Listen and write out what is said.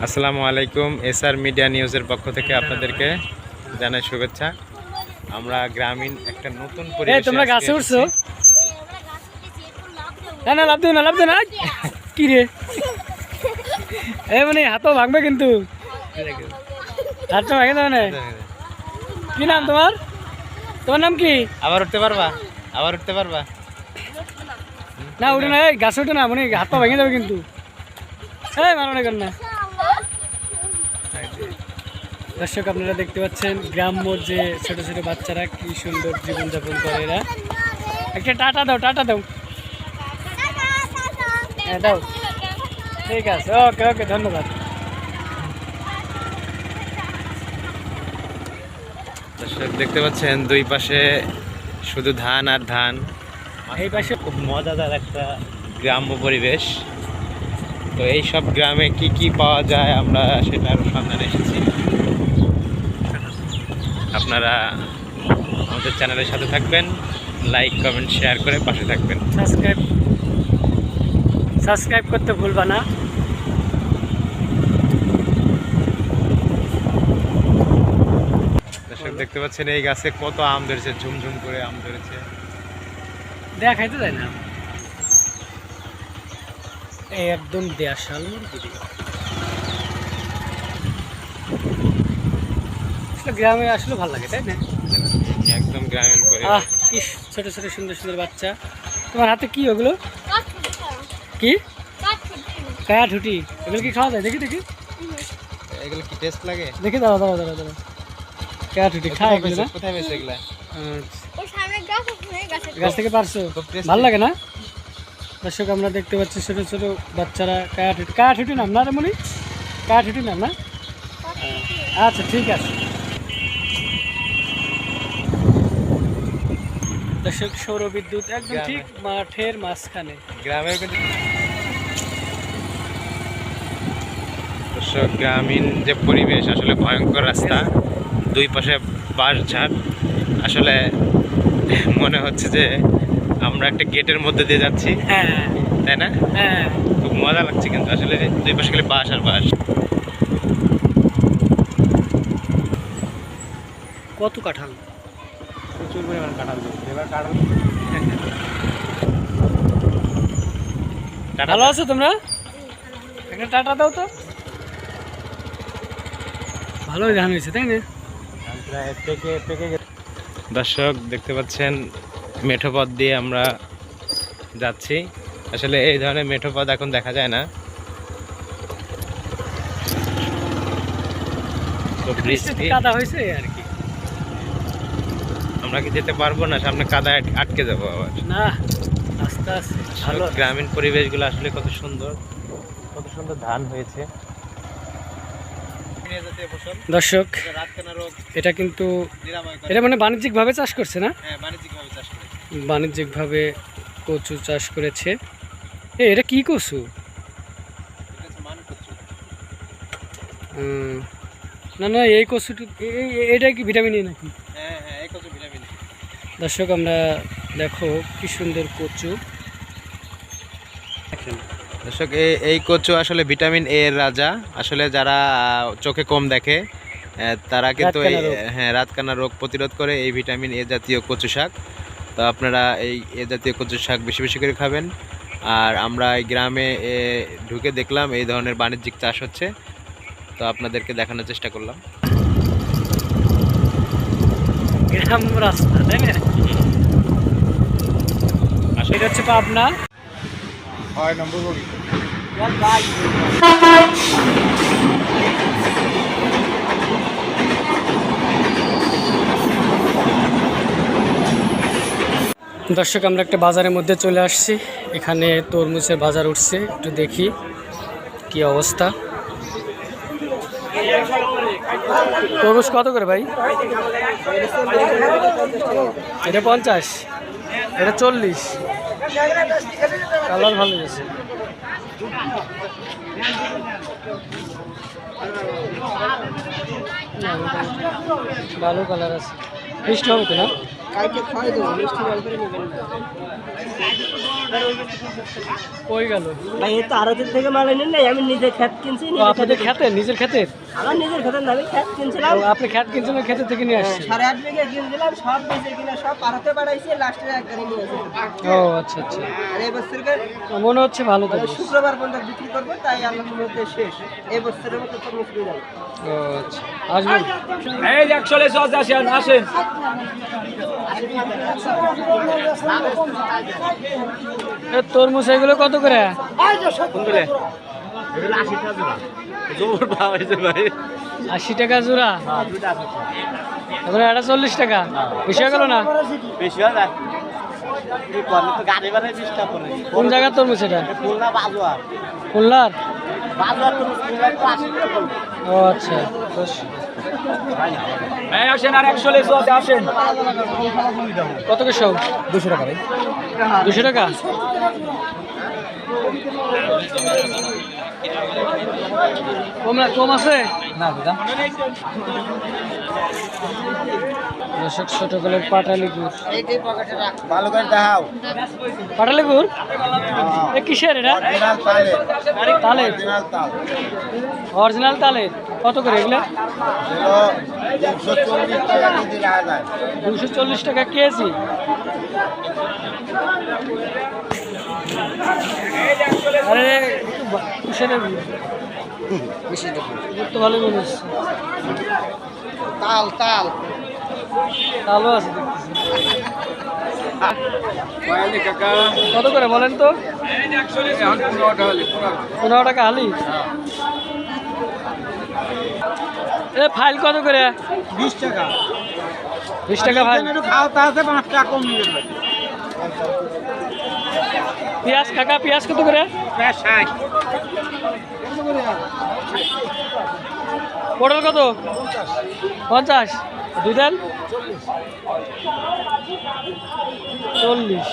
আসসালামু আলাইকুম। SR media নিউজের পক্ষ থেকে আপনাদেরকে জানাই শুভেচ্ছা। আমরা গ্রামীণ একটা নতুন পরিবেশে তোমরা গাছে উঠছো? না না, লাভ দিও না, লাভ দিও না। কি রে, মানে হাতও ভাঙবে কিন্তু, হাতটা ভাঙে দেবে না। কি নাম তোমার? তোমার নাম কি? আবার উঠতে পারবা? আবার উঠতে পারবা না, উঠে না, গাছে উঠে না, মানে হাতটা ভেঙে যাবে কিন্তু। মানো না কেন না। দর্শক, আপনারা দেখতে পাচ্ছেন গ্রাম্য যে ছোট ছোট বাচ্চারা কি সুন্দর জীবনযাপন করে। এরা একটা টাটা দাও, টাটা দাও। হ্যাঁ দাও, ঠিক আছে, ওকে ওকে, ধন্যবাদ। দর্শক দেখতে পাচ্ছেন দুই পাশে শুধু ধান আর ধান। এই পাশে খুব মজাদার একটা গ্রাম্য পরিবেশ। তো এই সব গ্রামে কি কি পাওয়া যায় আমরা সেটার সন্ধানে এসেছি। আপনারা আমাদের চ্যানেলের সাথে থাকবেন, লাইক কমেন্ট শেয়ার করে পাশে থাকবেন। সাবস্ক্রাইব করতে ভুলবা না। দর্শক দেখতে পাচ্ছেন এই গাছে কত আম ধরেছে, ঝুমঝুম করে আম ধরেছে। দেখাইতে যায় না, একদম দেশাল মুরগি। গ্রামে আসলে ভালো লাগে, তাই না? একদম গ্রামীণ পরিবেশ। কি ছোট ছোট সুন্দর সুন্দর বাচ্চা। তোমার হাতে কি ওগুলো? কি কায়া ঠুটি? এগুলো কি খাওয়া যায়? দেখি দেখি, এগুলো কি টেস্ট লাগে? দেখি, দাঁড়া দাঁড়া দাঁড়া দাঁড়া। কায়া ঠুটি খায় এগুলো না? কোথায় পেয়েছো এগুলা? গাছ থেকে পারছো? ভালো লাগে না? দর্শক, আমরা দেখতে পাচ্ছি ছোট ছোট বাচ্চারা কায়া ঠুটি। কায়া ঠুটি নাম না রে মনি? কায়া ঠুটি নাম না? আচ্ছা ঠিক আছে। দর্শক, সৌর বিদ্যুৎ একদম ঠিক মাঠের মাঝখানে। গ্রামের দর্শক, গ্রামীণ যে পরিবেশ, আসলে ভয়ঙ্কর রাস্তা, দুই পাশে বাঁশঝাড়। আসলে মনে হচ্ছে যে আমরা একটা গেটের মধ্যে দিয়ে যাচ্ছি, হ্যাঁ তাই না? হ্যাঁ, খুব মজা লাগছে কিন্তু। আসলে দুই পাশে গেলে বাঁশ আর বাঁশ। কত কাঁঠাল, প্রচুর পরিমাণ কাঁঠাল ধরছে। এবার কাঁঠাল ভালো আছো তোমরা? একটা টাটা দাও তো। ভালোই ধান হয়েছে, তাই না? দর্শক দেখতে পাচ্ছেন মেঠো পথ দিয়ে আমরা যাচ্ছি। আসলে এই ধরনের মেঠো পথ এখন দেখা যায় না। তো বৃষ্টি, কাদা হয়েছে আর কি। আমরা কি যেতে পারবো না, সামনে কাদা আটকে যাবো আবার। না, আস্তে আস্তে ভালো। গ্রামীণ পরিবেশগুলো আসলে কত সুন্দর, কত সুন্দর ধান হয়েছে। দর্শক, এটা কিন্তু এটা মানে বাণিজ্যিকভাবে চাষ করছে না? বাণিজ্যিকভাবে চাষ করেছে। বাণিজ্যিকভাবে কচু চাষ করেছে। এটা কি কচু? না না, এই কচুটি, এটা কি ভিটামিন নাকি? দর্শক, আমরা দেখো কি সুন্দর কচু। দর্শক, এই কচু আসলে ভিটামিন এ এর রাজা। আসলে যারা চোখে কম দেখে তারা কিন্তু এই রাতকানা রোগ প্রতিরোধ করে এই ভিটামিন এ জাতীয় কচু শাক। তো আপনারা এই এ জাতীয় কচু শাক বেশি বেশি করে খাবেন। আর আমরা এই গ্রামে ঢুকে দেখলাম এই ধরনের বাণিজ্যিক চাষ হচ্ছে, তো আপনাদেরকে দেখানোর চেষ্টা করলাম। গ্রাম রাস্তা, তাই না? এটা হচ্ছে পাবনা 6 নম্বর গলি। দর্শক, আমরা একটা বাজারের মধ্যে চলে আসছি। এখানে তরমুজের বাজার উঠছে, একটু দেখি কি অবস্থা। তরমুজ কত করে ভাই? এটা 50, এটা 40। কালার ভালো আছে, ভালো কালার আছে। মিষ্টি হবে তো না? কই গেল ভাই এই তো আড়তের থেকে মাল এনে নাই, আমি নিজে খেত কিনছি। আপনাদের খেতে নিজের খেতে আমার নিজের খেতের নামে খেত কিনছিলাম। আপনি খেত কিনছেন খেতে থেকে নিয়ে আসছেন? 8.5 বিঘা কিনছিলাম, সব বেঁচে কিনা সব পাড়াতে বাড়াইছে, লাস্টে এক গাড়ি নিয়ে এসেছে। ও আচ্ছা আচ্ছা, আর এই বছরকে মনে হচ্ছে ভালো তো। শুক্রবার পর্যন্ত বিক্রি করবো, তাই আল্লাহর মধ্যে শেষ। এই বছরের মতো তো মুশকিল যাবে। ও আচ্ছা, আসবেন। এই যে 140 আসেন আসেন। তরমুজ এগুলো কত করে? কোনগুলো? 80 টাকা জোড়া। তারপরে এটা 40 টাকা, বেশি হয়ে গেল না? বেশি হয় না, কি করলে তো গাড়ি ভাড়া 20 টাকা করে। কোন জায়গার তরমুজ এটা? খুলনা বাজুয়া, খুলনার? বাজুয়া তো খুলনা তো 80 টাকা করে। ও আচ্ছা, এই আসেন আর 140 আসেন। কত করে সব? 200 টাকা ভাই। 200 টাকা। কম আছে না দাদা, দর্শক ছোট গলের পাটালি গুড়। ভালো করে দেখাও। পাটালি গুড় এ কিসের এটা? তালের? অরিজিনাল তালের। কত করে এগুলো? 240 টাকা কেজি। আরে কিসের তো ভালো মনে হচ্ছে। তাল তাল তালও আছে দেখতেছি। কত করে বলেন তো? 15 টাকা হালি। এ ফাইল কত করে? 20 টাকা। 20 টাকা ফাইল। খাওয়াতে আছে 5 টাকা কম নিয়ে যাবে। পেঁয়াজ কাকা, পেঁয়াজ কত করে? 60। পটল কত? 50। দুই দেন 40।